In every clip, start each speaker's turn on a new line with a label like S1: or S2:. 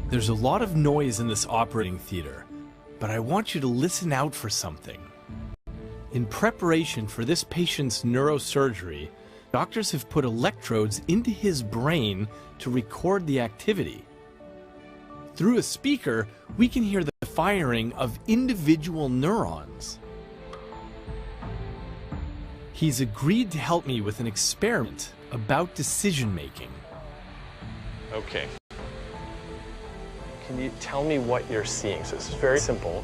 S1: There's a lot of noise in this operating theater, but I want you to listen out for something. In preparation for this patient's neurosurgery, doctors have put electrodes into his brain to record the activity. Through a speaker, we can hear the firing of individual neurons. He's agreed to help me with an experiment about decision making.
S2: Okay. Can you tell me what you're seeing? So this is very simple.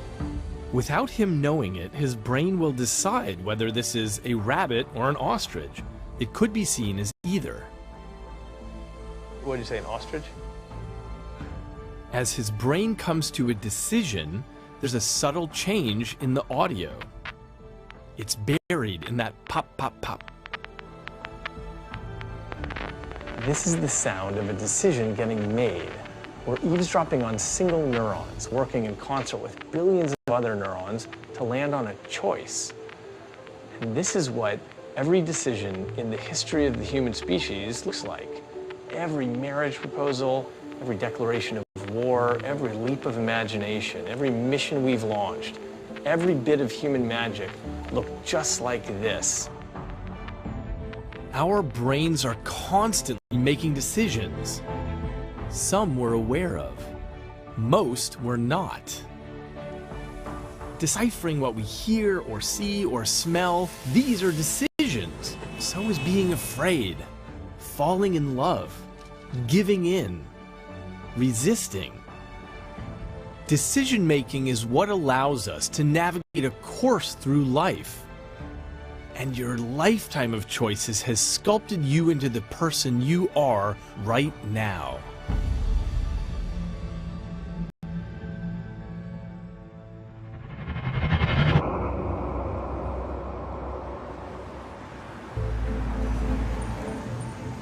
S1: Without him knowing it, his brain will decide whether this is a rabbit or an ostrich. It could be seen as either.
S2: What did you say, an ostrich?
S1: As his brain comes to a decision, there's a subtle change in the audio. It's buried in that pop, pop, pop.
S2: This is the sound of a decision getting made. We're eavesdropping on single neurons, working in concert with billions of other neurons to land on a choice. And this is what every decision in the history of the human species looks like. Every marriage proposal, every declaration of war, every leap of imagination, every mission we've launched, every bit of human magic looked just like this.
S1: Our brains are constantly making decisions. Some we're aware of, most we're not. Deciphering what we hear or see or smell, these are decisions. So is being afraid, falling in love, giving in, resisting. Decision making is what allows us to navigate a course through life. And your lifetime of choices has sculpted you into the person you are right now.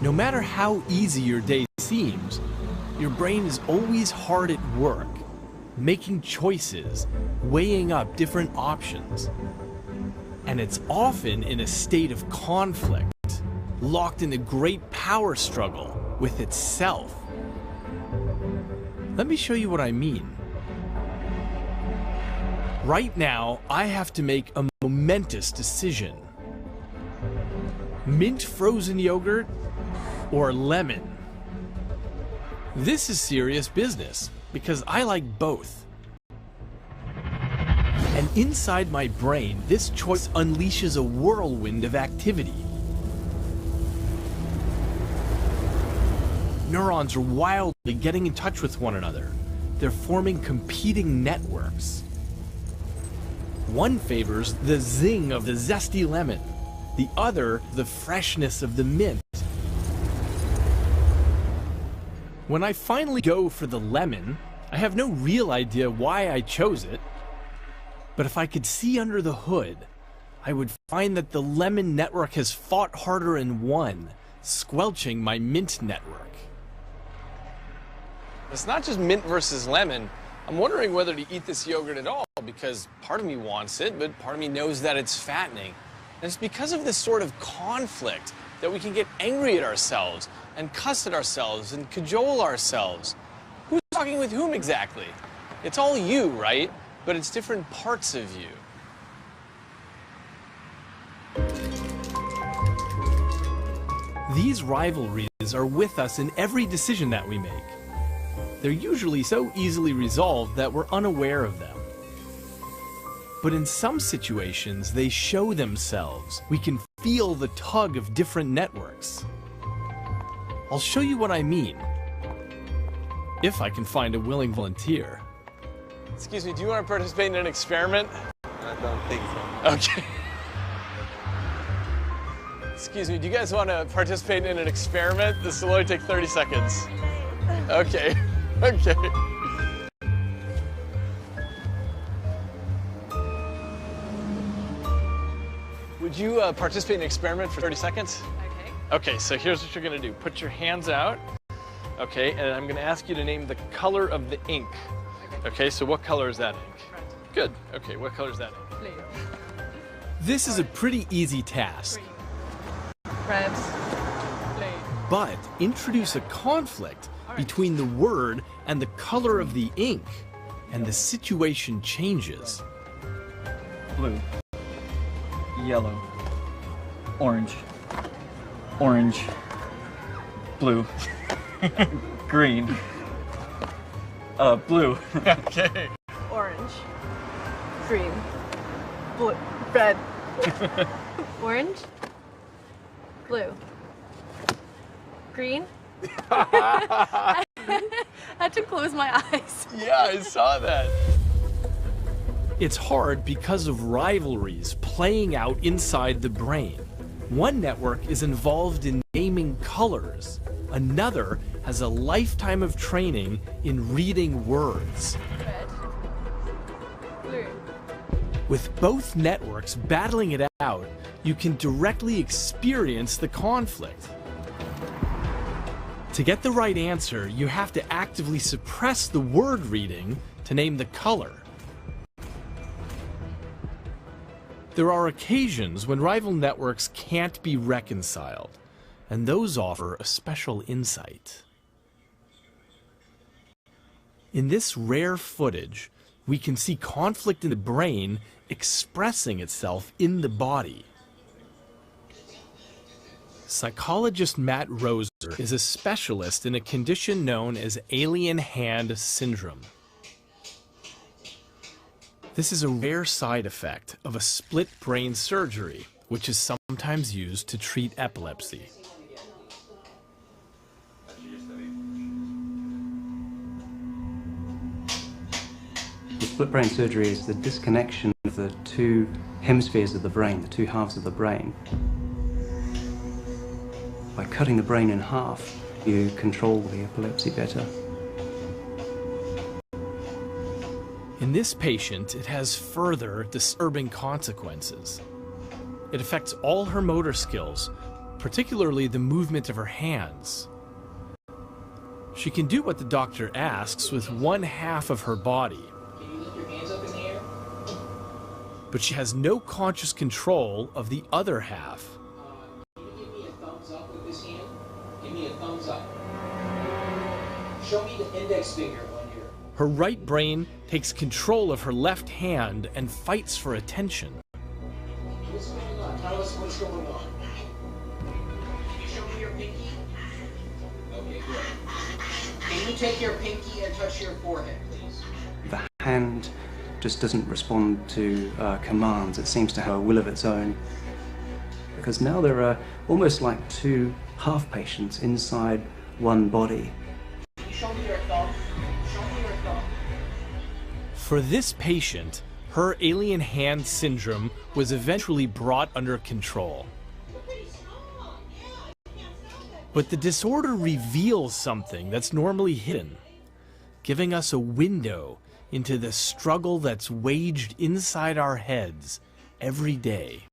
S1: No matter how easy your day seems, your brain is always hard at work, making choices, weighing up different options. And it's often in a state of conflict, locked in a great power struggle with itself. Let me show you what I mean. Right now, I have to make a momentous decision. Mint frozen yogurt or lemon? This is serious business because I like both. And inside my brain, this choice unleashes a whirlwind of activity. Neurons are wildly getting in touch with one another. They're forming competing networks. One favors the zing of the zesty lemon, the other the freshness of the mint. When I finally go for the lemon, I have no real idea why I chose it. But if I could see under the hood, I would find that the lemon network has fought harder and won, squelching my mint network.
S2: It's not just mint versus lemon. I'm wondering whether to eat this yogurt at all because part of me wants it, but part of me knows that it's fattening. And it's because of this sort of conflict that we can get angry at ourselves and cuss at ourselves and cajole ourselves. Who's talking with whom exactly? It's all you, right? But it's different parts of you.
S1: These rivalries are with us in every decision that we make. They're usually so easily resolved that we're unaware of them. But in some situations, they show themselves. We can feel the tug of different networks. I'll show you what I mean, if I can find a willing volunteer.
S2: Excuse me, do you want to participate in an experiment?
S3: I don't think so.
S2: Okay. Excuse me, do you guys want to participate in an experiment? This will only take 30 seconds. Okay, okay. Would you participate in an experiment for 30 seconds?
S4: Okay.
S2: Okay, so here's what you're going to do. Put your hands out, okay, and I'm going to ask you to name the color of the ink. Okay, so what color is that ink?
S4: Red.
S2: Good. Okay, what color is that ink?
S4: Blue.
S1: This is a pretty easy task.
S4: Green. Red. Blue.
S1: But introduce a conflict between the word and the color of the ink, and the situation changes.
S4: Blue, yellow, orange, orange, blue, green, blue. Okay.
S5: Orange, green, blue, red. Orange, blue, green. I had to close my eyes.
S1: Yeah, I saw that. It's hard because of rivalries playing out inside the brain. One network is involved in naming colors. Another has a lifetime of training in reading words.
S5: Red, blue.
S1: With both networks battling it out, you can directly experience the conflict. To get the right answer, you have to actively suppress the word reading to name the color. There are occasions when rival networks can't be reconciled, and those offer a special insight. In this rare footage, we can see conflict in the brain expressing itself in the body. Psychologist Matt Roser is a specialist in a condition known as alien hand syndrome. This is a rare side effect of a split brain surgery, which is sometimes used to treat epilepsy.
S6: The split brain surgery is the disconnection of the two hemispheres of the brain, the two halves of the brain. By cutting the brain in half, you control the epilepsy better.
S1: In this patient, it has further disturbing consequences. It affects all her motor skills, particularly the movement of her hands. She can do what the doctor asks with one half of her body.
S7: Can you lift your hands up in the air?
S1: But she has no conscious control of the other half.
S7: Can you give me a thumbs up with this hand? Give me a thumbs up. Show me the index finger on here.
S1: Her right brain takes control of her left hand and fights for attention.
S7: What's going on? Tell us what's going on. Can you show me your pinky? Okay, good. Can you take your pinky and touch your forehead, please?
S6: The hand just doesn't respond to commands. It seems to have a will of its own. Because now there are almost like two half patients inside one body.
S7: Can you show me your thumb? Show me your thumb.
S1: For this patient, her alien hand syndrome was eventually brought under control. But the disorder reveals something that's normally hidden, giving us a window into the struggle that's waged inside our heads every day.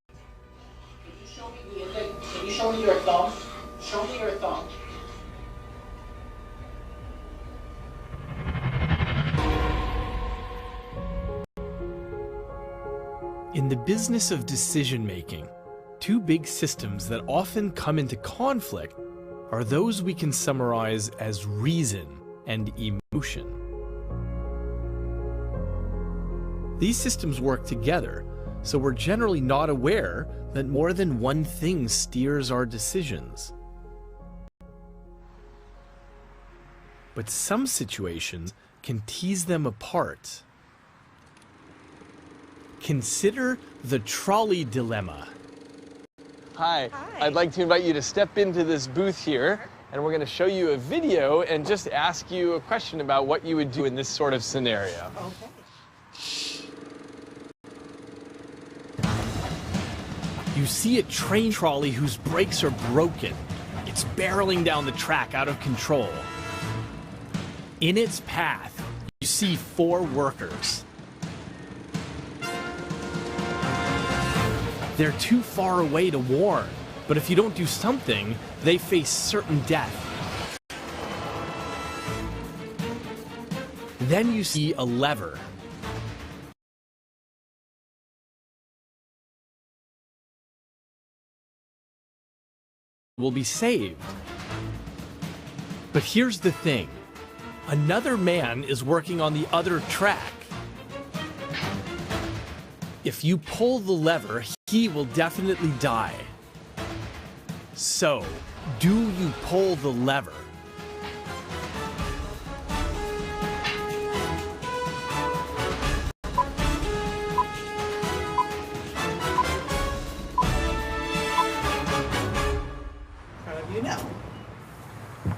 S7: Can you show me the index? Can you show me your thumb? Show me your thumb.
S1: In the business of decision-making, two big systems that often come into conflict are those we can summarize as reason and emotion. These systems work together, so we're generally not aware that more than one thing steers our decisions. But some situations can tease them apart. Consider the trolley dilemma.
S8: Hi.
S5: Hi.
S8: I'd like to invite you to step into this booth here, and we're going to show you a video and just ask you a question about what you would do in this sort of scenario.
S5: Okay.
S1: You see a train trolley whose brakes are broken. It's barreling down the track out of control. In its path, you see 4 workers. They're too far away to warn, but if you don't do something, they face certain death. Then you see a lever. Will be saved. But But here's the thing. Another man is working on the other track. If you pull the lever, he will definitely die. So, do you pull the lever?
S9: You know.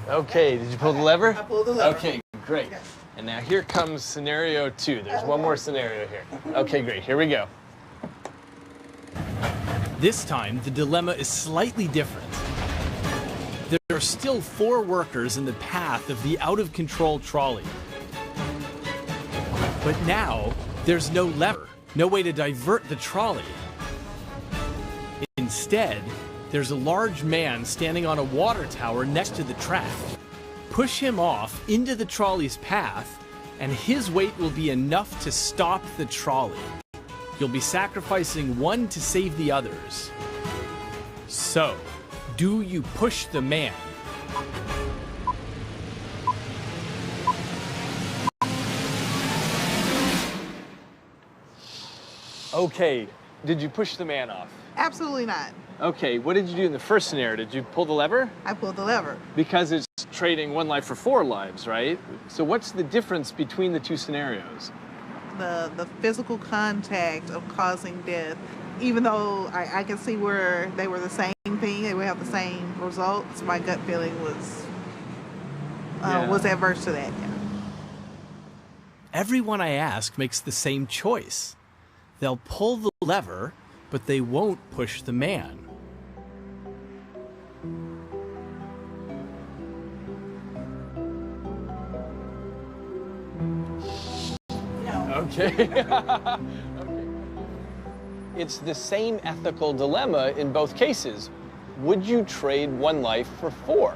S8: Okay, did you pull the lever?
S9: I pulled the lever.
S8: Okay, great. And now here comes scenario 2. There's one more scenario here. Okay, great. Here we go.
S1: This time, the dilemma is slightly different. There are still 4 workers in the path of the out-of-control trolley. But now, there's no lever, no way to divert the trolley. Instead, there's a large man standing on a water tower next to the track. Push him off into the trolley's path, and his weight will be enough to stop the trolley. You'll be sacrificing one to save the others. So, do you push the man?
S8: Okay, did you push the man off?
S9: Absolutely not.
S8: Okay, what did you do in the first scenario? Did you pull the lever?
S9: I pulled the lever.
S8: Because it's trading 1 life for 4 lives, right? So what's the difference between the 2 scenarios?
S9: The physical contact of causing death, even though I can see where they were the same thing, they would have the same results, my gut feeling was adverse to that. Yeah.
S1: Everyone I ask makes the same choice. They'll pull the lever, but they won't push the man.
S8: Okay. Okay. It's the same ethical dilemma in both cases. Would you trade 1 life for 4?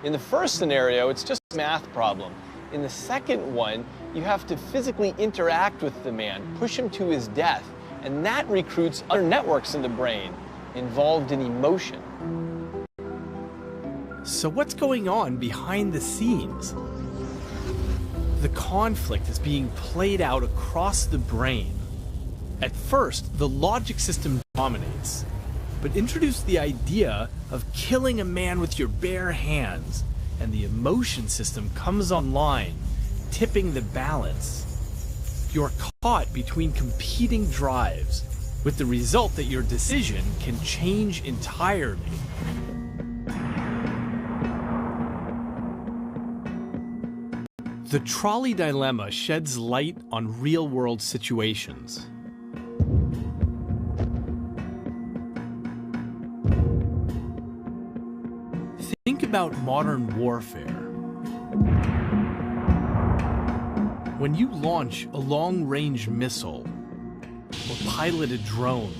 S8: In the first scenario, it's just a math problem. In the second one, you have to physically interact with the man, push him to his death, and that recruits other networks in the brain involved in emotion.
S1: So what's going on behind the scenes? The conflict is being played out across the brain. At first, the logic system dominates, but introduce the idea of killing a man with your bare hands, and the emotion system comes online, tipping the balance. You're caught between competing drives, with the result that your decision can change entirely. The trolley dilemma sheds light on real-world situations. Think about modern warfare. When you launch a long-range missile, or pilot a drone,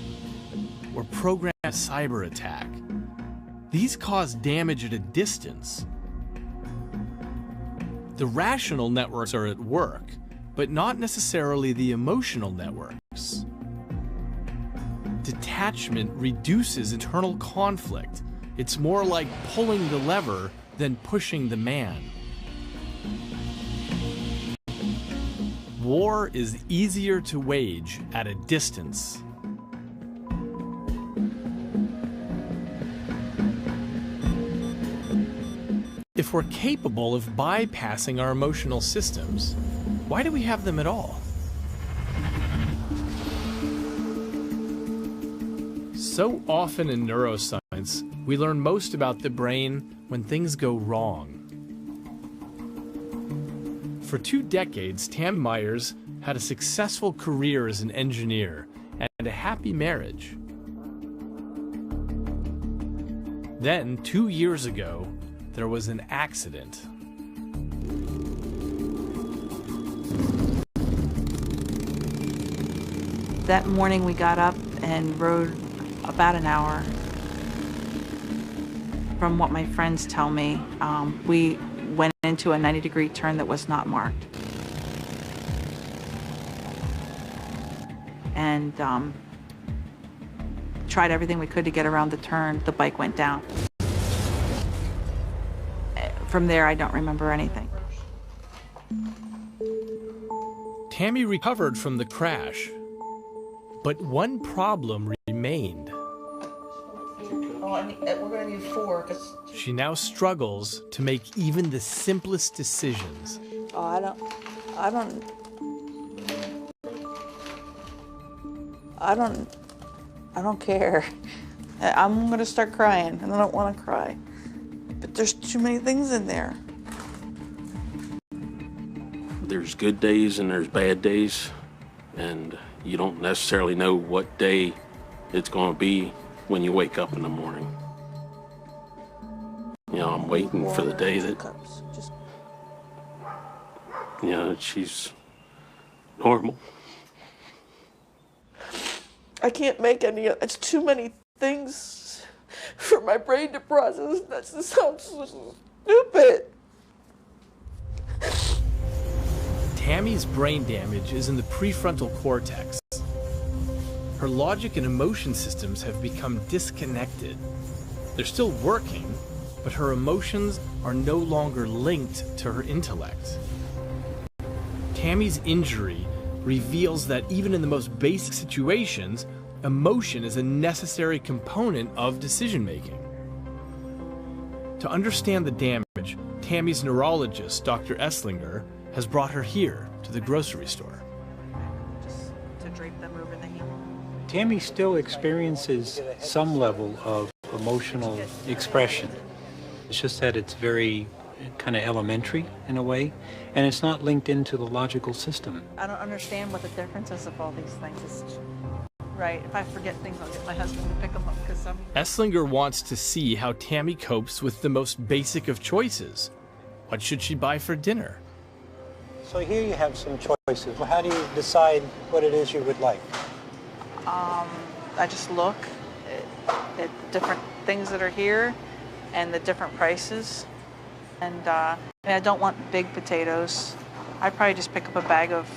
S1: or program a cyber attack, these cause damage at a distance. The rational networks are at work, but not necessarily the emotional networks. Detachment reduces internal conflict. It's more like pulling the lever than pushing the man. War is easier to wage at a distance. If we're capable of bypassing our emotional systems, why do we have them at all? So often in neuroscience, we learn most about the brain when things go wrong. For 2 decades, Tam Myers had a successful career as an engineer and a happy marriage. Then, 2 years ago, there was an accident.
S10: That morning we got up and rode about an hour. From what my friends tell me, we went into a 90-degree turn that was not marked. And tried everything we could to get around the turn. The bike went down. From there, I don't remember anything.
S1: Tammy recovered from the crash, but one problem remained.
S10: We're going to need 4 because...
S1: She now struggles to make even the simplest decisions.
S10: Oh, I don't care. I'm going to start crying, and I don't want to cry. But there's too many things in there.
S11: There's good days and there's bad days, and you don't necessarily know what day it's going to be when you wake up in the morning. You know, I'm waiting for the day that, you know, she's normal.
S12: I can't make any, it's too many things for my brain to process. That just sounds so stupid.
S1: Tammy's brain damage is in the prefrontal cortex. Her logic and emotion systems have become disconnected. They're still working, but her emotions are no longer linked to her intellect. Tammy's injury reveals that even in the most basic situations, emotion is a necessary component of decision-making. To understand the damage, Tammy's neurologist, Dr. Esslinger, has brought her here to the grocery store.
S10: Just to drape them over the hand.
S13: Tammy still experiences some level of emotional expression. It's just that it's very kind of elementary in a way, and it's not linked into the logical system.
S10: I don't understand what the difference is of all these things. Right, if I forget things, I'll get my husband to pick them up because I'm...
S1: Esslinger wants to see how Tammy copes with the most basic of choices. What should she buy for dinner?
S13: So here you have some choices. How do you decide what it is you would like?
S10: I just look at different things that are here and the different prices. And I don't want big potatoes. I'd probably just pick up a bag of,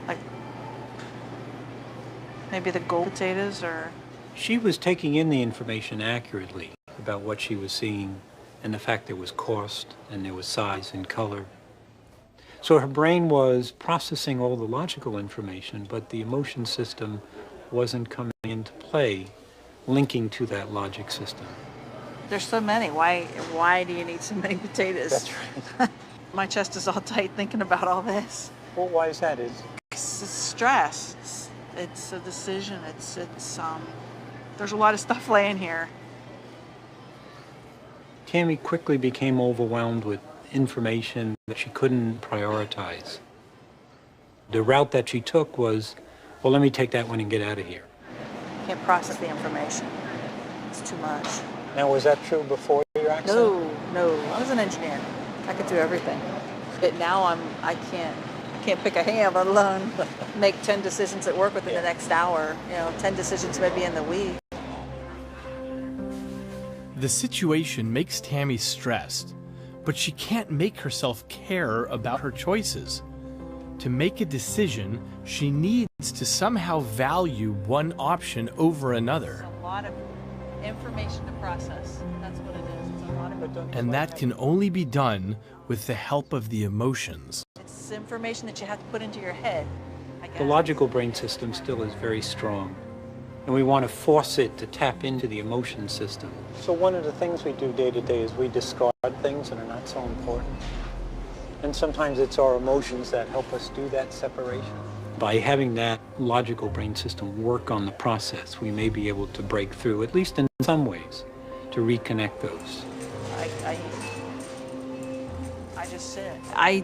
S10: like, maybe the gold potatoes or...
S13: She was taking in the information accurately about what she was seeing and the fact there was cost and there was size and color. So her brain was processing all the logical information, but the emotion system wasn't coming into play, linking to that logic system.
S10: There's so many. Why do you need so many potatoes?
S13: That's right.
S10: My chest is all tight thinking about all this.
S13: Well, why is that?
S10: It's stress. It's a decision. There's a lot of stuff laying here.
S13: Tammy quickly became overwhelmed with information that she couldn't prioritize. The route that she took was, well, let me take that one and get out of here.
S10: Can't process the information. It's too much.
S13: Now, was that true before your accident?
S10: No. I was an engineer. I could do everything. But now I can't pick a ham, let alone make 10 decisions at work within the next hour. 10 decisions maybe in the week.
S1: The situation makes Tammy stressed, but she can't make herself care about her choices. To make a decision, she needs to somehow value one option over another.
S10: It's a lot of information to process. That's what it is. It's a lot of...
S1: And that can only be done with the help of the emotions.
S10: It's information that you have to put into your head.
S13: The logical brain system still is very strong, and we want to force it to tap into the emotion system. So one of the things we do day to day is we discard things that are not so important. And sometimes it's our emotions that help us do that separation. By having that logical brain system work on the process, we may be able to break through, at least in some ways, to reconnect those.
S10: I just sit. I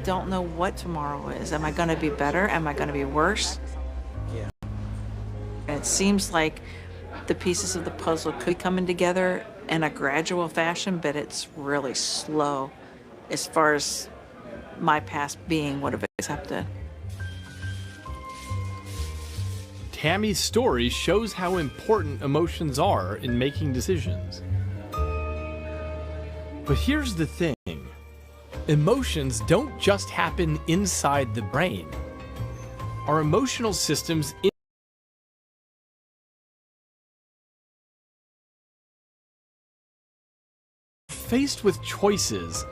S10: don't know what tomorrow is. Am I going to be better? Am I going to be worse?
S13: Yeah.
S10: And it seems like the pieces of the puzzle could be coming together in a gradual fashion, but it's really slow as far as my past being would have accepted.
S1: Tammy's story shows how important emotions are in making decisions. But here's the thing. Emotions don't just happen inside the brain. Our emotional systems faced with choices,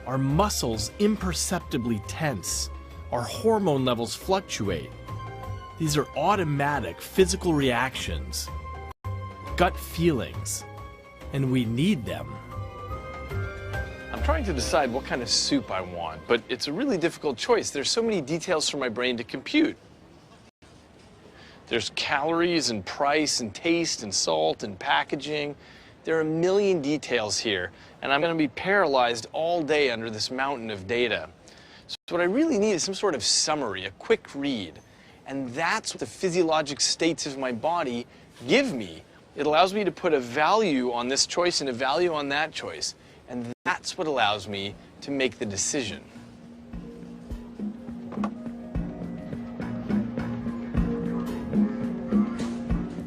S1: our muscles imperceptibly tense, our hormone levels fluctuate. These are automatic physical reactions, gut feelings, and we need them.
S8: I'm trying to decide what kind of soup I want, but it's a really difficult choice. There's so many details for my brain to compute. There's calories and price and taste and salt and packaging. There are a million details here, and I'm going to be paralyzed all day under this mountain of data. So what I really need is some sort of summary, a quick read. And that's what the physiologic states of my body give me. It allows me to put a value on this choice and a value on that choice. And that's what allows me to make the decision.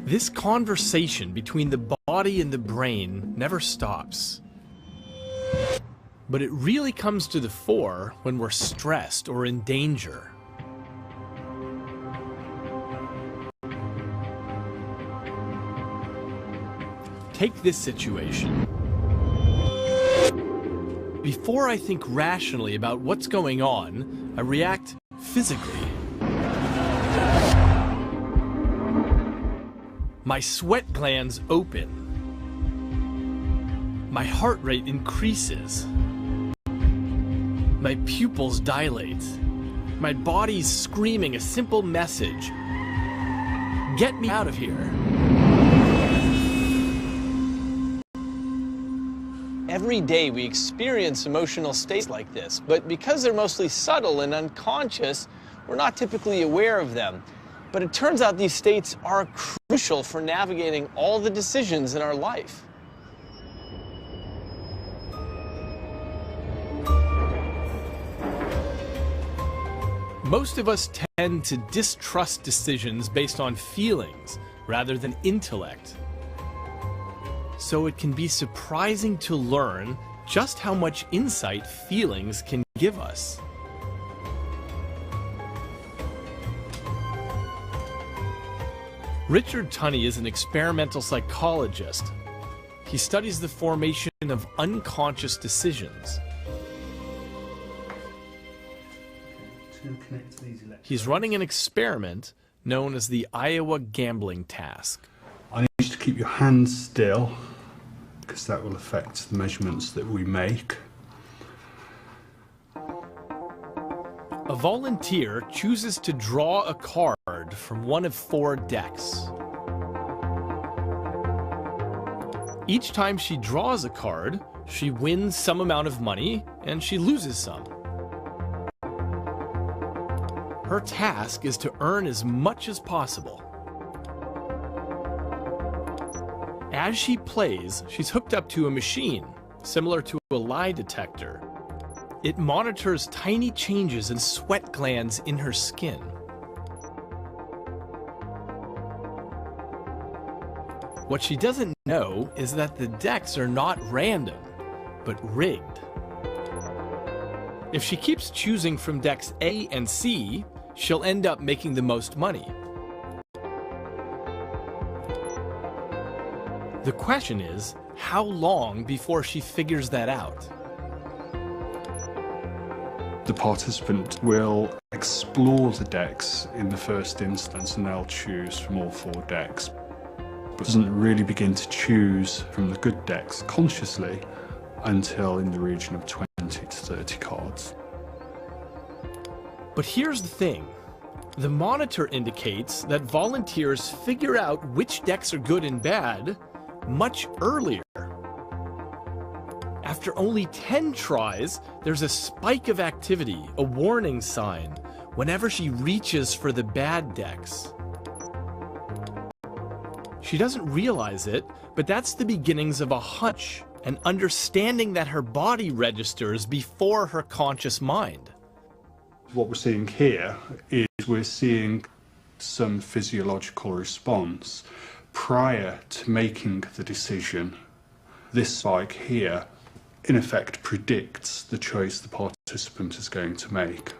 S1: This conversation between the body and the brain never stops. But it really comes to the fore when we're stressed or in danger. Take this situation. Before I think rationally about what's going on, I react physically. My sweat glands open. My heart rate increases. My pupils dilate. My body's screaming a simple message. Get me out of here.
S8: Every day we experience emotional states like this, but because they're mostly subtle and unconscious, we're not typically aware of them. But it turns out these states are crucial for navigating all the decisions in our life.
S1: Most of us tend to distrust decisions based on feelings rather than intellect. So it can be surprising to learn just how much insight feelings can give us. Richard Tunney is an experimental psychologist. He studies the formation of unconscious decisions. He's running an experiment known as the Iowa Gambling Task.
S14: I need you to keep your hands still, because that will affect the measurements that we make.
S1: A volunteer chooses to draw a card from one of 4 decks. Each time she draws a card, she wins some amount of money and she loses some. Her task is to earn as much as possible. As she plays, she's hooked up to a machine, similar to a lie detector. It monitors tiny changes in sweat glands in her skin. What she doesn't know is that the decks are not random, but rigged. If she keeps choosing from decks A and C, she'll end up making the most money. The question is, how long before she figures that out?
S14: The participant will explore the decks in the first instance and they'll choose from all 4 decks. But doesn't really begin to choose from the good decks consciously until in the region of 20 to 30 cards.
S1: But here's the thing. The monitor indicates that volunteers figure out which decks are good and bad much earlier. After only 10 tries, there's a spike of activity, a warning sign, whenever she reaches for the bad decks. She doesn't realize it, but that's the beginnings of a hunch, an understanding that her body registers before her conscious mind.
S14: What we're seeing here is we're seeing some physiological response prior to making the decision. This spike here, in effect, predicts the choice the participant is going to make.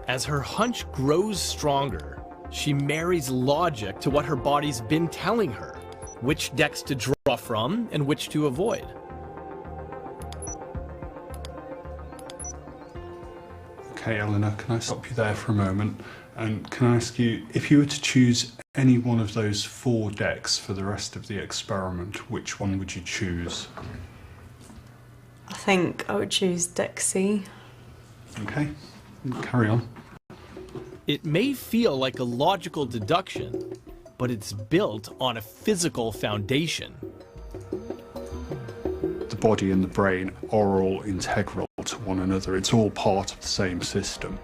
S1: As her hunch grows stronger, she marries logic to what her body's been telling her, which decks to draw draw from and which to avoid.
S14: Okay, Eleanor, can I stop you there for a moment? And can I ask you, if you were to choose any one of those 4 decks for the rest of the experiment, which one would you choose?
S15: I think I would choose deck C.
S14: Okay, carry on.
S1: It may feel like a logical deduction, but it's built on a physical foundation.
S14: The body and the brain are all integral to one another. It's all part of the same system.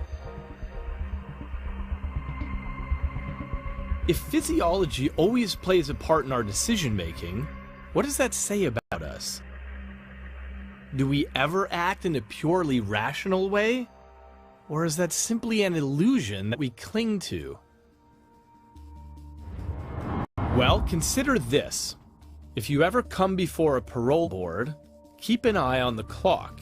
S1: If physiology always plays a part in our decision-making, what does that say about us? Do we ever act in a purely rational way? Or is that simply an illusion that we cling to? Well, consider this. If you ever come before a parole board, keep an eye on the clock.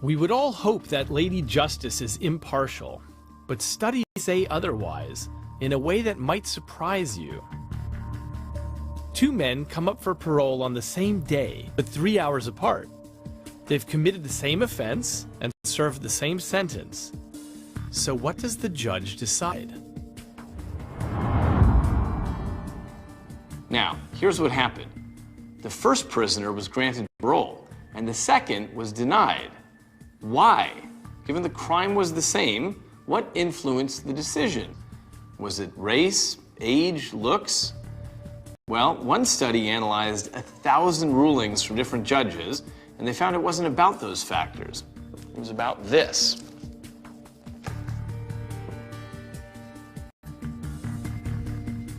S1: We would all hope that Lady Justice is impartial, but studies say otherwise, in a way that might surprise you. 2 men come up for parole on the same day, but 3 hours apart. They've committed the same offense and served the same sentence. So what does the judge decide?
S8: Now, here's what happened. The first prisoner was granted parole, and the second was denied. Why? Given the crime was the same, what influenced the decision? Was it race, age, looks? Well, one study analyzed 1,000 rulings from different judges, and they found it wasn't about those factors. It was about this.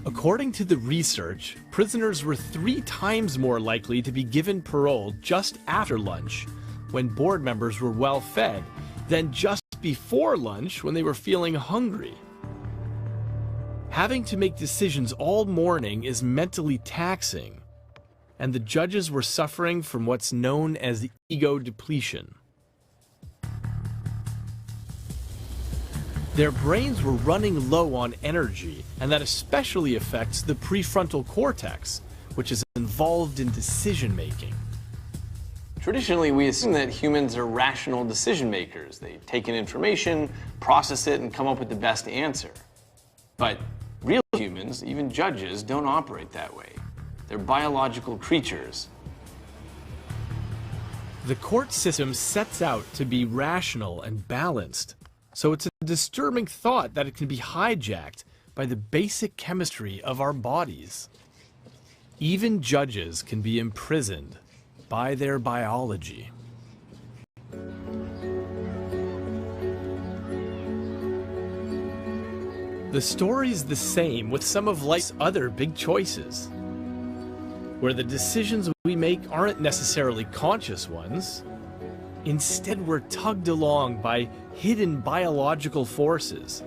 S1: According to the research, prisoners were 3 times more likely to be given parole just after lunch, when board members were well fed, than just before lunch when they were feeling hungry. Having to make decisions all morning is mentally taxing, and the judges were suffering from what's known as ego depletion. Their brains were running low on energy, and that especially affects the prefrontal cortex, which is involved in decision making.
S8: Traditionally, we assume that humans are rational decision makers. They take in information, process it, and come up with the best answer. But real humans, even judges, don't operate that way. They're biological creatures.
S1: The court system sets out to be rational and balanced, so it's a disturbing thought that it can be hijacked by the basic chemistry of our bodies. Even judges can be imprisoned by their biology. The story's the same with some of life's other big choices, where the decisions we make aren't necessarily conscious ones. Instead, we're tugged along by hidden biological forces.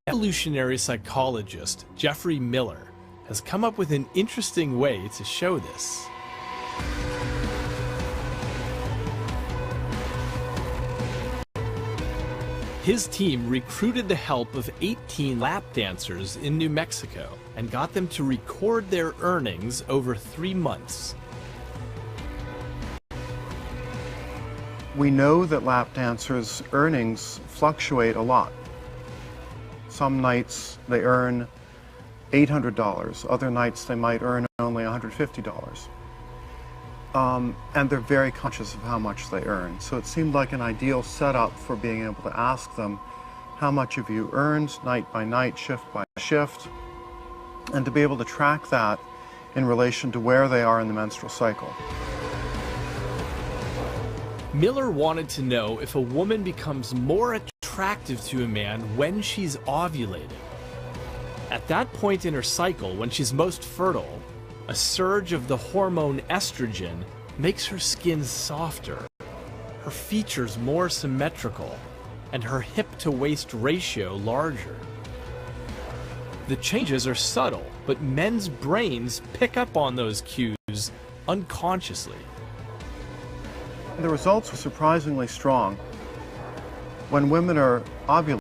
S1: Evolutionary psychologist Geoffrey Miller has come up with an interesting way to show this. His team recruited the help of 18 lap dancers in New Mexico and got them to record their earnings over 3 months.
S16: We know that lap dancers' earnings fluctuate a lot. Some nights they earn $800, other nights they might earn only $150. And they're very conscious of how much they earn. So it seemed like an ideal setup for being able to ask them how much have you earned night by night, shift by shift, and to be able to track that in relation to where they are in the menstrual cycle.
S1: Miller wanted to know if a woman becomes more attractive to a man when she's ovulating. At that point in her cycle, when she's most fertile, a surge of the hormone estrogen makes her skin softer, her features more symmetrical, and her hip-to-waist ratio larger. The changes are subtle, but men's brains pick up on those cues unconsciously.
S16: The results were surprisingly strong. When women are ovulating,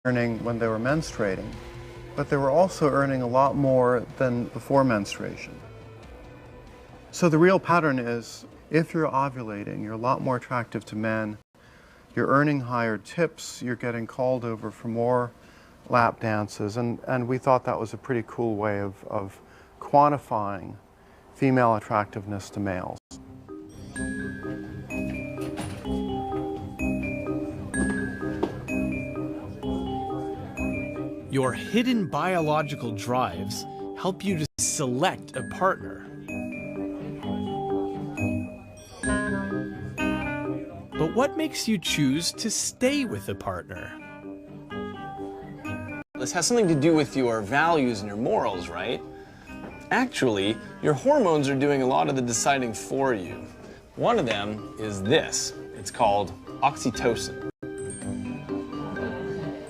S16: earning when they were menstruating, but they were also earning a lot more than before menstruation. So the real pattern is, if you're ovulating, you're a lot more attractive to men, you're earning higher tips, you're getting called over for more lap dances, and we thought that was a pretty cool way of quantifying female attractiveness to males.
S1: Your hidden biological drives help you to select a partner. But what makes you choose to stay with a partner?
S8: This has something to do with your values and your morals, right? Actually, your hormones are doing a lot of the deciding for you. One of them is this. It's called oxytocin.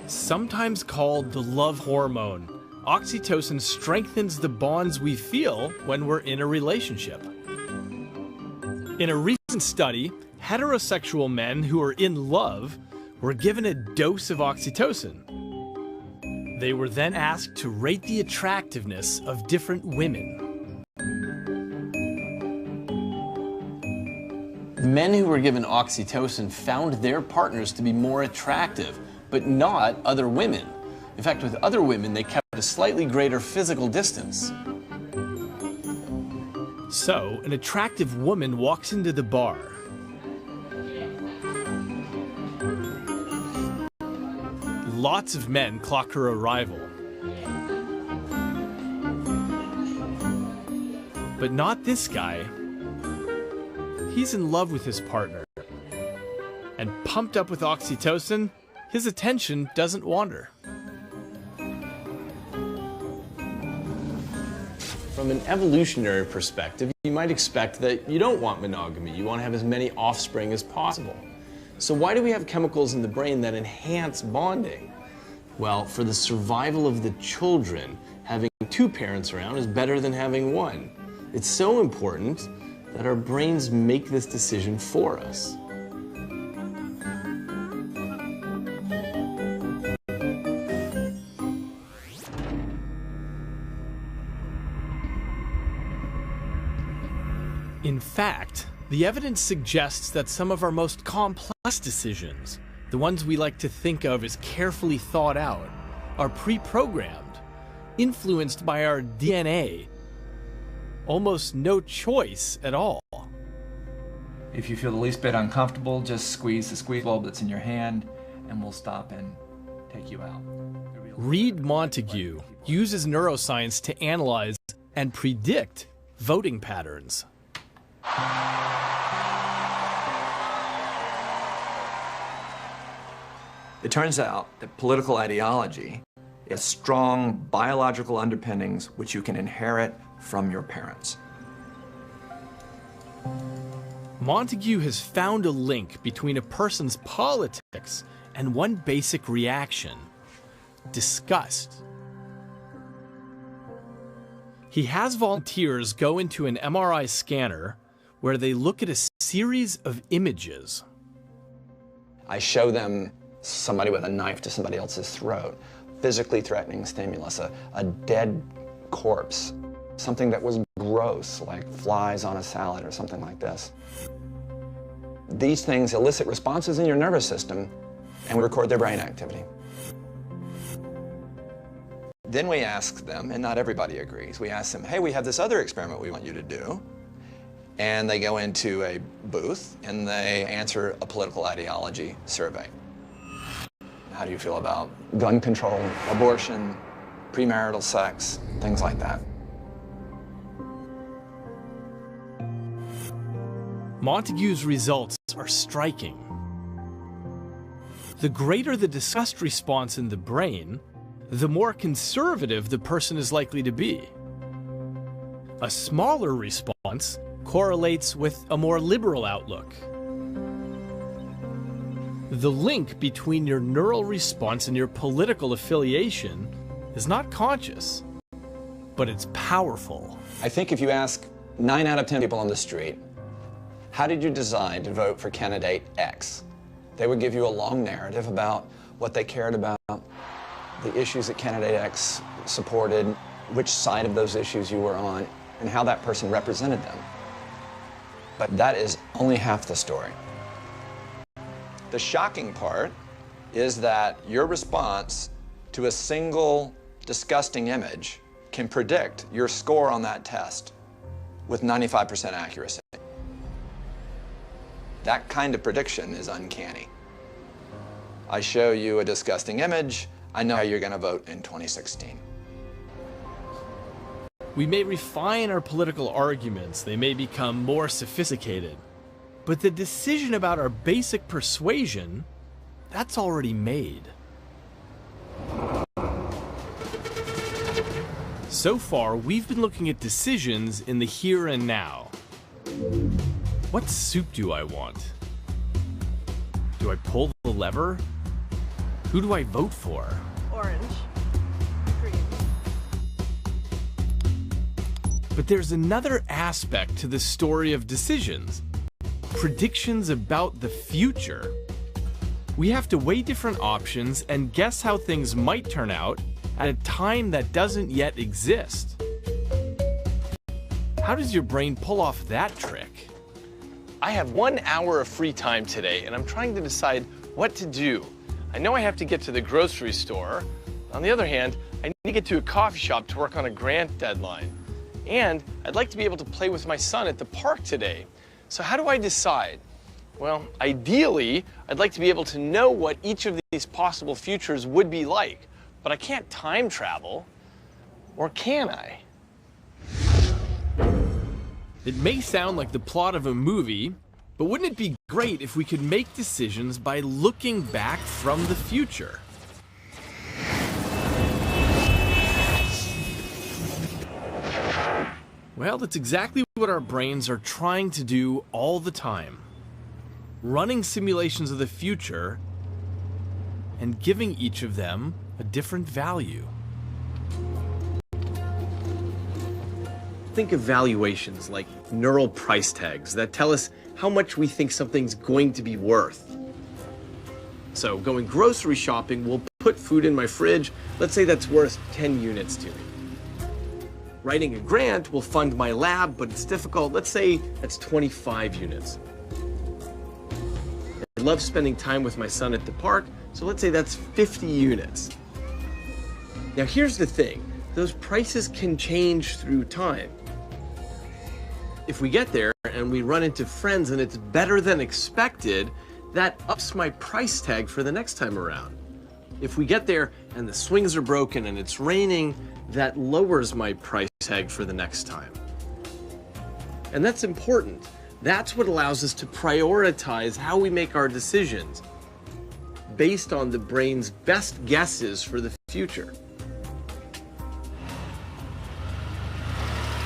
S1: Sometimes called the love hormone, oxytocin strengthens the bonds we feel when we're in a relationship. In a recent study, heterosexual men who are in love were given a dose of oxytocin. They were then asked to rate the attractiveness of different women.
S8: The men who were given oxytocin found their partners to be more attractive, but not other women. In fact, with other women, they kept a slightly greater physical distance.
S1: So, an attractive woman walks into the bar. Lots of men clock her arrival. But not this guy. He's in love with his partner. And pumped up with oxytocin, his attention doesn't wander.
S8: From an evolutionary perspective, you might expect that you don't want monogamy. You want to have as many offspring as possible. So why do we have chemicals in the brain that enhance bonding? Well, for the survival of the children, having two parents around is better than having one. It's so important that our brains make this decision for us.
S1: In fact, the evidence suggests that some of our most complex decisions, the ones we like to think of as carefully thought out, are pre-programmed, influenced by our DNA. Almost no choice at all.
S17: If you feel the least bit uncomfortable, just squeeze the squeeze bulb that's in your hand and we'll stop and take you out.
S1: Reed Montague uses neuroscience to analyze and predict voting patterns.
S18: It turns out that political ideology has strong biological underpinnings which you can inherit from your parents.
S1: Montague has found a link between a person's politics and one basic reaction: disgust. He has volunteers go into an MRI scanner where they look at a series of images.
S18: I show them somebody with a knife to somebody else's throat, physically threatening stimulus, a dead corpse, something that was gross, like flies on a salad or something like this. These things elicit responses in your nervous system, and we record their brain activity. Then we ask them, and not everybody agrees, we ask them, hey, we have this other experiment we want you to do. And they go into a booth and they answer a political ideology survey. How do you feel about gun control, abortion, premarital sex, things like that?
S1: Montague's results are striking. The greater the disgust response in the brain, the more conservative the person is likely to be. A smaller response correlates with a more liberal outlook. The link between your neural response and your political affiliation is not conscious, but it's powerful.
S18: I think if you ask 9 out of 10 people on the street, how did you decide to vote for candidate X? They would give you a long narrative about what they cared about, the issues that Candidate X supported, which side of those issues you were on, and how that person represented them. But that is only half the story. The shocking part is that your response to a single disgusting image can predict your score on that test with 95% accuracy. That kind of prediction is uncanny. I show you a disgusting image, I know how you're going to vote in 2016.
S1: We may refine our political arguments, they may become more sophisticated, but the decision about our basic persuasion, that's already made. So far, we've been looking at decisions in the here and now. What soup do I want? Do I pull the lever? Who do I vote for?
S5: Orange. Green.
S1: But there's another aspect to the story of decisions. Predictions about the future. We have to weigh different options and guess how things might turn out at a time that doesn't yet exist. How does your brain pull off that trick?
S8: I have 1 hour of free time today, and I'm trying to decide what to do. I know I have to get to the grocery store. On the other hand, I need to get to a coffee shop to work on a grant deadline. And I'd like to be able to play with my son at the park today. So how do I decide? Well, ideally, I'd like to be able to know what each of these possible futures would be like, but I can't time travel, or can I?
S1: It may sound like the plot of a movie, but wouldn't it be great if we could make decisions by looking back from the future? Well, that's exactly what our brains are trying to do all the time. Running simulations of the future and giving each of them a different value.
S8: Think of valuations like neural price tags that tell us how much we think something's going to be worth. So going grocery shopping will put food in my fridge. Let's say that's worth 10 units to me. Writing a grant will fund my lab, but it's difficult. Let's say that's 25 units. I love spending time with my son at the park, so let's say that's 50 units. Now here's the thing, those prices can change through time. If we get there and we run into friends and it's better than expected, that ups my price tag for the next time around. If we get there and the swings are broken and it's raining, that lowers my price tag for the next time. And that's important. That's what allows us to prioritize how we make our decisions based on the brain's best guesses for the future.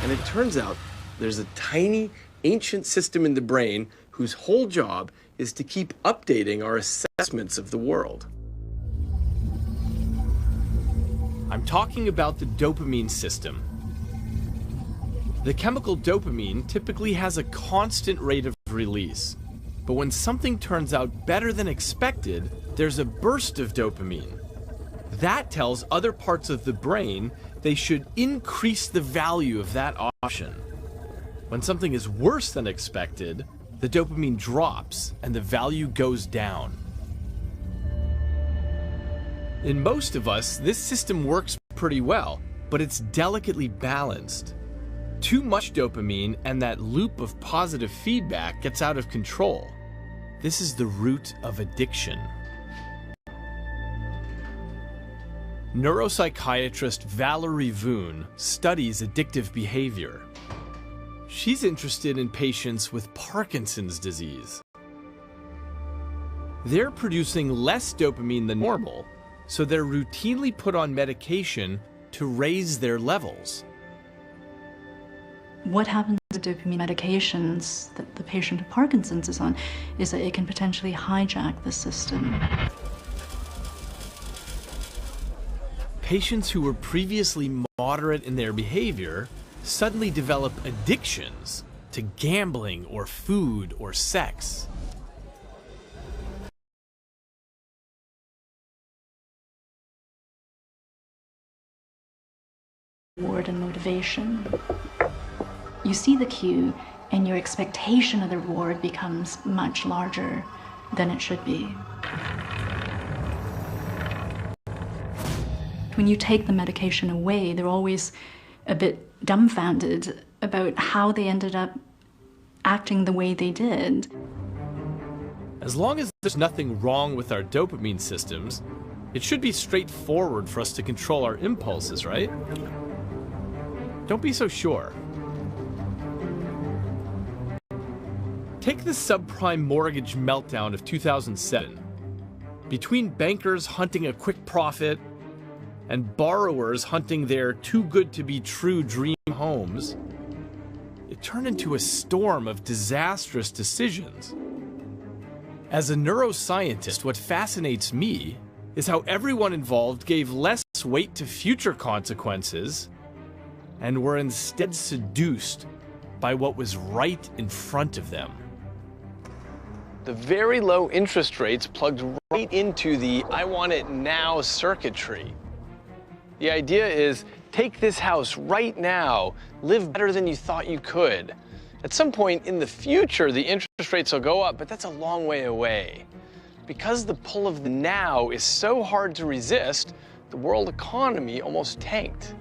S8: And it turns out there's a tiny, ancient system in the brain whose whole job is to keep updating our assessments of the world. I'm talking about the dopamine system. The chemical dopamine typically has a constant rate of release. But when something turns out better than expected, there's a burst of dopamine. That tells other parts of the brain they should increase the value of that option. When something is worse than expected, the dopamine drops and the value goes down. In most of us, this system works pretty well, but it's delicately balanced. Too much dopamine and that loop of positive feedback gets out of control. This is the root of addiction. Neuropsychiatrist Valerie Voon studies addictive behavior. She's interested in patients with Parkinson's disease. They're producing less dopamine than normal, so they're routinely put on medication to raise their levels.
S19: What happens with dopamine medications that the patient with Parkinson's is on is that it can potentially hijack the system.
S1: Patients who were previously moderate in their behavior suddenly develop addictions to gambling or food or sex.
S19: reward and motivation. You see the cue, and your expectation of the reward becomes much larger than it should be. When you take the medication away, they're always a bit dumbfounded about how they ended up acting the way they did.
S1: As long as there's nothing wrong with our dopamine systems, it should be straightforward for us to control our impulses, right? Don't be so sure. Take the subprime mortgage meltdown of 2007. Between bankers hunting a quick profit and borrowers hunting their too-good-to-be-true dream homes, it turned into a storm of disastrous decisions. As a neuroscientist, what fascinates me is how everyone involved gave less weight to future consequences and were instead seduced by what was right in front of them.
S8: The very low interest rates plugged right into the I want it now circuitry. The idea is, take this house right now, live better than you thought you could. At some point in the future, the interest rates will go up, but that's a long way away. Because the pull of the now is so hard to resist, the world economy almost tanked.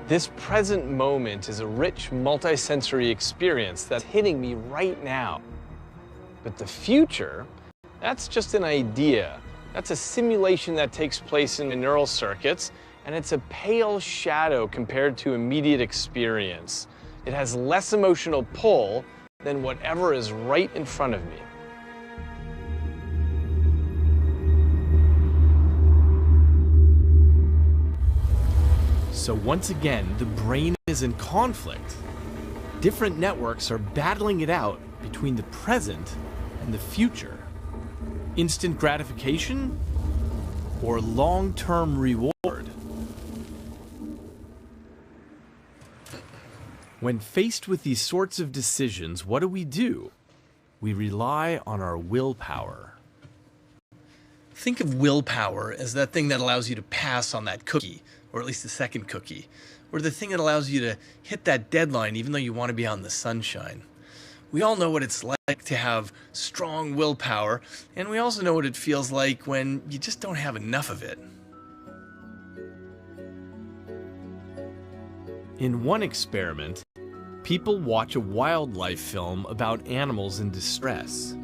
S8: This present moment is a rich, multisensory experience that's hitting me right now. But the future, that's just an idea. That's a simulation that takes place in the neural circuits, and it's a pale shadow compared to immediate experience. It has less emotional pull than whatever is right in front of me.
S1: So once again, the brain is in conflict. Different networks are battling it out between the present and the future. Instant gratification or long-term reward? When faced with these sorts of decisions, what do? We rely on our willpower.
S8: Think of willpower as that thing that allows you to pass on that cookie, or at least the second cookie, or the thing that allows you to hit that deadline even though you want to be out in the sunshine. We all know what it's like to have strong willpower, and we also know what it feels like when you just don't have enough of it.
S1: In one experiment, people watch a wildlife film about animals in distress.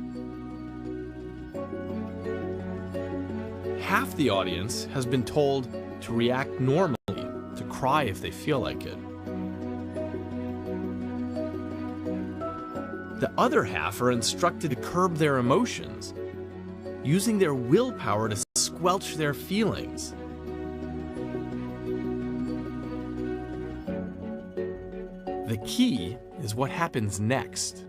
S1: Half the audience has been told to react normally, to cry if they feel like it. The other half are instructed to curb their emotions, using their willpower to squelch their feelings. The key is what happens next.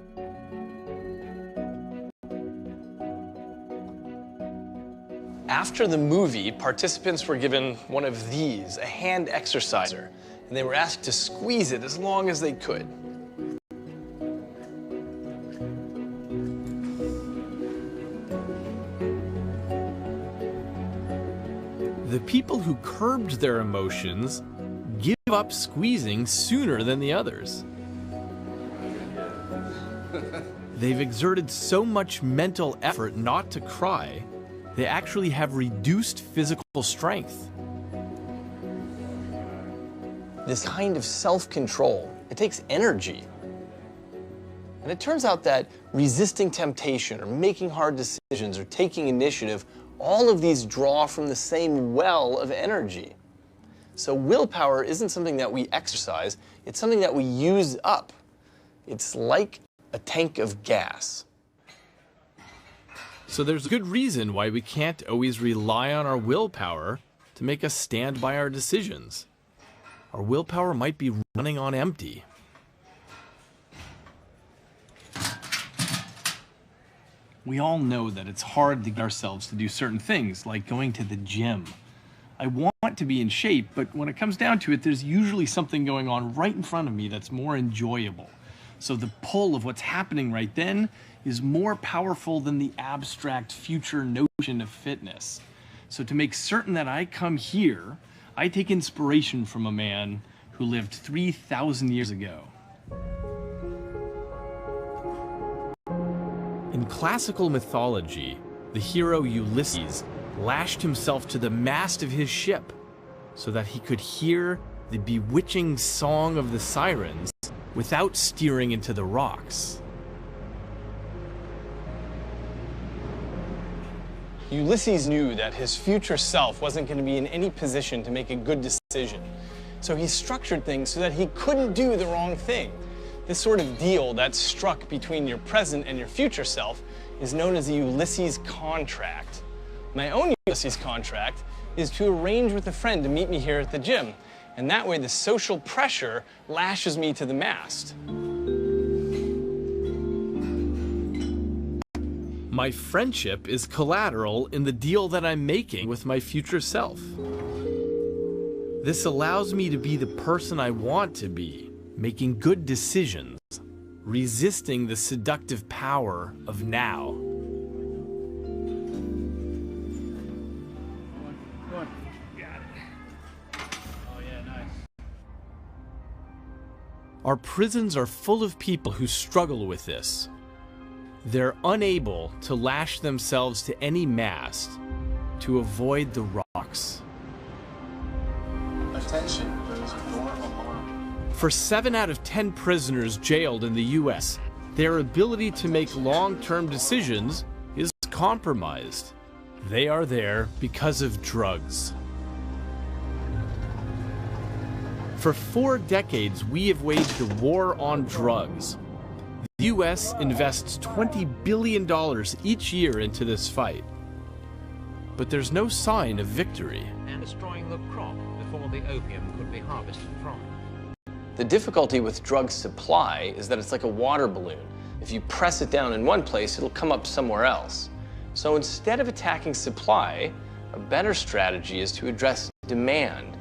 S8: After the movie, participants were given one of these, a hand exerciser, and they were asked to squeeze it as long as they could.
S1: The people who curbed their emotions give up squeezing sooner than the others. They've exerted so much mental effort not to cry, they actually have reduced physical strength.
S8: This kind of self-control, it takes energy. And it turns out that resisting temptation or making hard decisions or taking initiative, all of these draw from the same well of energy. So willpower isn't something that we exercise, it's something that we use up. It's like a tank of gas.
S1: So there's a good reason why we can't always rely on our willpower to make us stand by our decisions. Our willpower might be running on empty.
S20: We all know that it's hard to get ourselves to do certain things, like going to the gym. I want to be in shape, but when it comes down to it, there's usually something going on right in front of me that's more enjoyable. So the pull of what's happening right then is more powerful than the abstract future notion of fitness. So to make certain that I come here, I take inspiration from a man who lived 3,000 years ago. In classical mythology, the hero Ulysses lashed himself to the mast of his ship so that he could hear the bewitching song of the sirens without steering into the rocks.
S8: Ulysses knew that his future self wasn't going to be in any position to make a good decision. So he structured things so that he couldn't do the wrong thing. This sort of deal that's struck between your present and your future self is known as the Ulysses contract. My own Ulysses contract is to arrange with a friend to meet me here at the gym. And that way the social pressure lashes me to the mast.
S1: My friendship is collateral in the deal that I'm making with my future self. This allows me to be the person I want to be, making good decisions, resisting the seductive power of now. Our prisons are full of people who struggle with this. They're unable to lash themselves to any mast to avoid the rocks.
S2: Attention, there's a door alarm.
S1: For 7 out of 10 prisoners jailed in the US, their ability to make long-term decisions is compromised. They are there because of drugs. For 4 decades, we have waged a war on drugs. The US invests $20 billion each year into this fight. But there's no sign of victory.
S7: And destroying the crop before the opium could be harvested from it.
S8: The difficulty with drug supply is that it's like a water balloon. If you press it down in one place, it'll come up somewhere else. So instead of attacking supply, a better strategy is to address demand.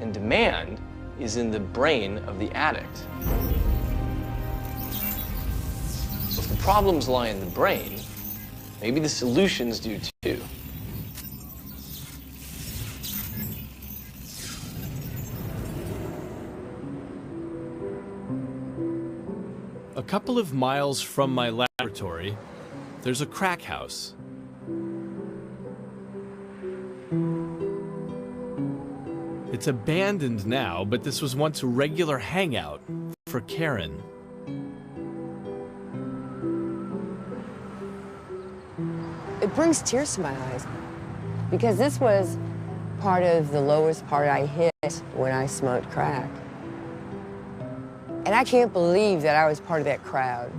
S8: And demand is in the brain of the addict. So if the problems lie in the brain, maybe the solutions do too.
S1: A couple of miles from my laboratory, there's a crack house. It's abandoned now, but this was once a regular hangout for Karen.
S21: It brings tears to my eyes because this was part of the lowest part I hit when I smoked crack. And I can't believe that I was part of that crowd.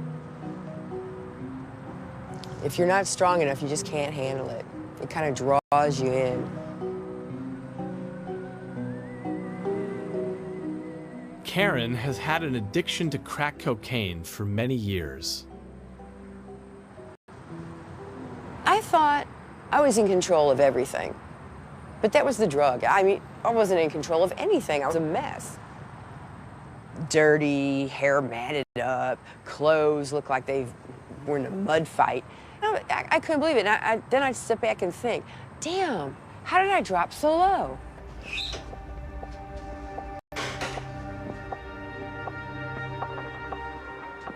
S21: If you're not strong enough, you just can't handle it. It kind of draws you in.
S1: Karen has had an addiction to crack cocaine for many years.
S21: I thought I was in control of everything, but that was the drug. I mean, I wasn't in control of anything. I was a mess. Dirty, hair matted up, clothes looked like they were in a mud fight. I couldn't believe it. And then I'd sit back and think, damn, how did I drop so low?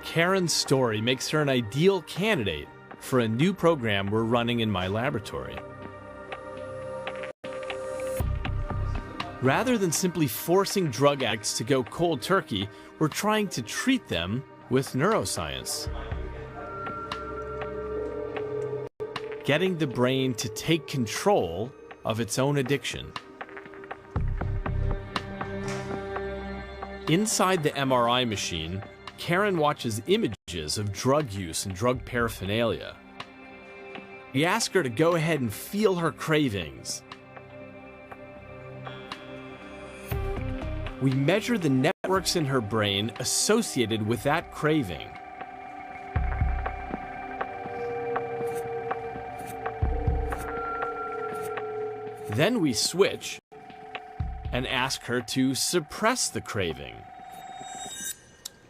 S1: Karen's story makes her an ideal candidate for a new program we're running in my laboratory. Rather than simply forcing drug addicts to go cold turkey, we're trying to treat them with neuroscience. Getting the brain to take control of its own addiction. Inside the MRI machine, Karen watches images of drug use and drug paraphernalia. We ask her to go ahead and feel her cravings. We measure the networks in her brain associated with that craving. Then we switch and ask her to suppress the craving.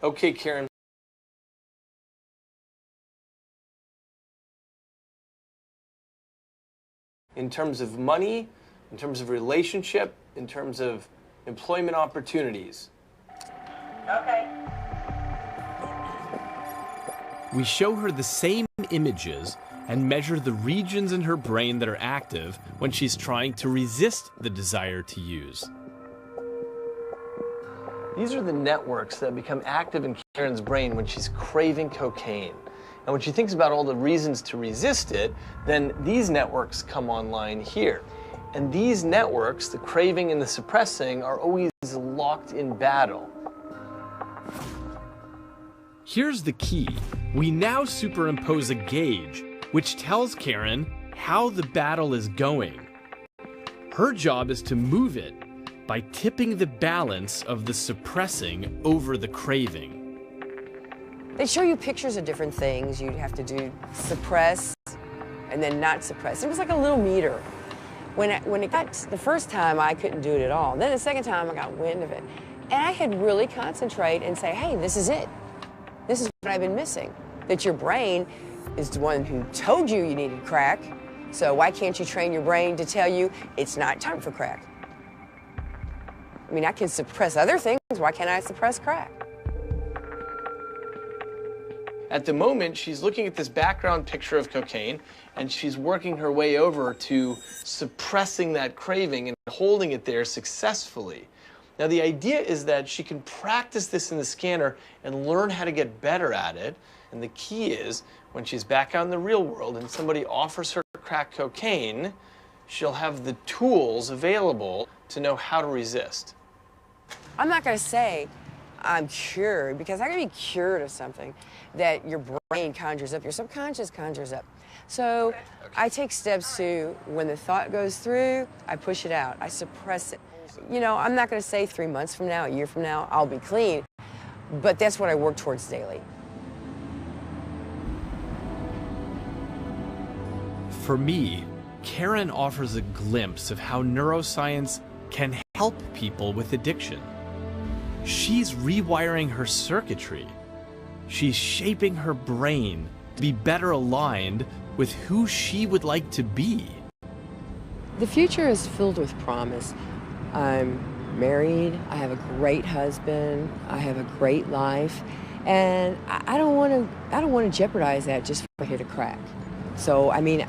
S8: Okay, Karen, in terms of money, in terms of relationship, in terms of employment opportunities.
S21: Okay.
S1: We show her the same images and measure the regions in her brain that are active when she's trying to resist the desire to use.
S8: These are the networks that become active in Karen's brain when she's craving cocaine. And when she thinks about all the reasons to resist it, then these networks come online here. And these networks, the craving and the suppressing, are always locked in battle.
S1: Here's the key. We now superimpose a gauge, which tells Karen how the battle is going. Her job is to move it by tipping the balance of the suppressing over the craving.
S21: They show you pictures of different things. You'd have to do suppress and then not suppress. It was like a little meter. When it got the first time, I couldn't do it at all. Then the second time, I got wind of it. And I had really concentrate and say, hey, this is it. This is what I've been missing. That your brain is the one who told you you needed crack. So why can't you train your brain to tell you it's not time for crack? I mean, I can suppress other things. Why can't I suppress crack?
S8: At the moment, she's looking at this background picture of cocaine, and she's working her way over to suppressing that craving and holding it there successfully. Now, the idea is that she can practice this in the scanner and learn how to get better at it. And the key is, when she's back out in the real world and somebody offers her crack cocaine, she'll have the tools available to know how to resist.
S21: I'm not going to say I'm cured, because I can be cured of something that your brain conjures up, your subconscious conjures up. So I take steps to, when the thought goes through, I push it out, I suppress it. You know, I'm not going to say 3 months from now, a year from now, I'll be clean, but that's what I work towards daily.
S1: For me, Karen offers a glimpse of how neuroscience can help people with addiction. She's rewiring her circuitry. She's shaping her brain to be better aligned with who she would like to be.
S21: The future is filled with promise. I'm married, I have a great husband, I have a great life, and I don't want to jeopardize that just for hit a crack. So, I mean,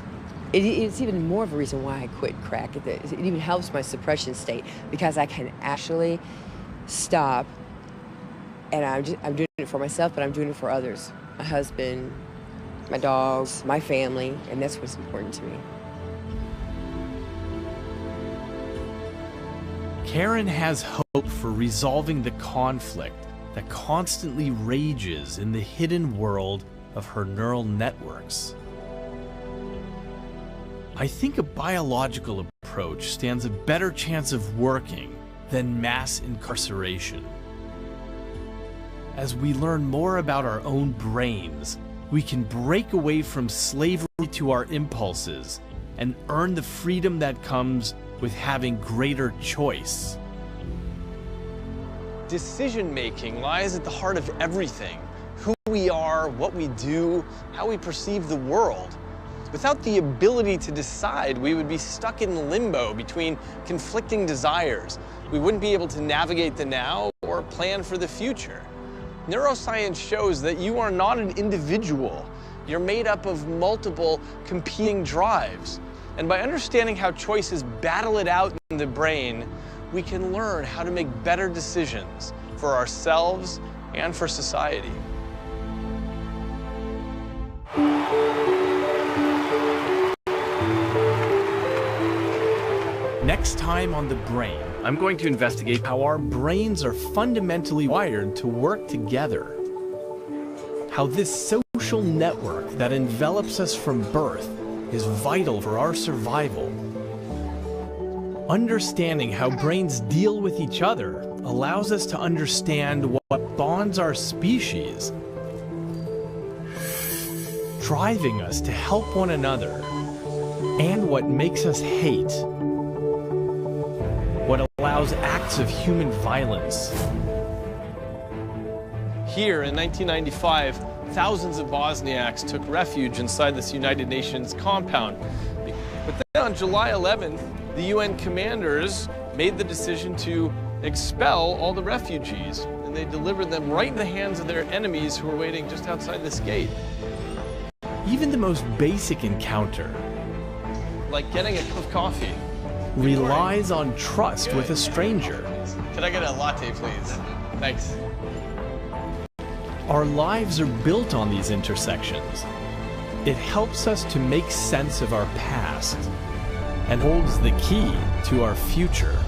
S21: it's even more of a reason why I quit crack. It even helps my suppression state, because I can actually stop, and I'm doing it for myself, but I'm doing it for others. My husband, my dogs, my family, and that's what's important to me.
S1: Karen has hope for resolving the conflict that constantly rages in the hidden world of her neural networks. I think a biological approach stands a better chance of working than mass incarceration. As we learn more about our own brains, we can break away from slavery to our impulses and earn the freedom that comes with having greater choice.
S8: Decision-making lies at the heart of everything. Who we are, what we do, how we perceive the world. Without the ability to decide, we would be stuck in limbo between conflicting desires. We wouldn't be able to navigate the now or plan for the future. Neuroscience shows that you are not an individual. You're made up of multiple competing drives. And by understanding how choices battle it out in the brain, we can learn how to make better decisions for ourselves and for society.
S1: Next time on The Brain, I'm going to investigate how our brains are fundamentally wired to work together. How this social network that envelops us from birth is vital for our survival. Understanding how brains deal with each other allows us to understand what bonds our species, driving us to help one another, and what makes us hate, what allows acts of human violence.
S8: Here in 1995, thousands of Bosniaks took refuge inside this United Nations compound. But then on July 11th, the UN commanders made the decision to expel all the refugees, and they delivered them right in the hands of their enemies who were waiting just outside this gate.
S1: Even the most basic encounter,
S8: Like getting a cup of coffee.
S1: relies on trust with a stranger.
S8: Could I get a latte, please? Thanks.
S1: Our lives are built on these intersections. It helps us to make sense of our past and holds the key to our future.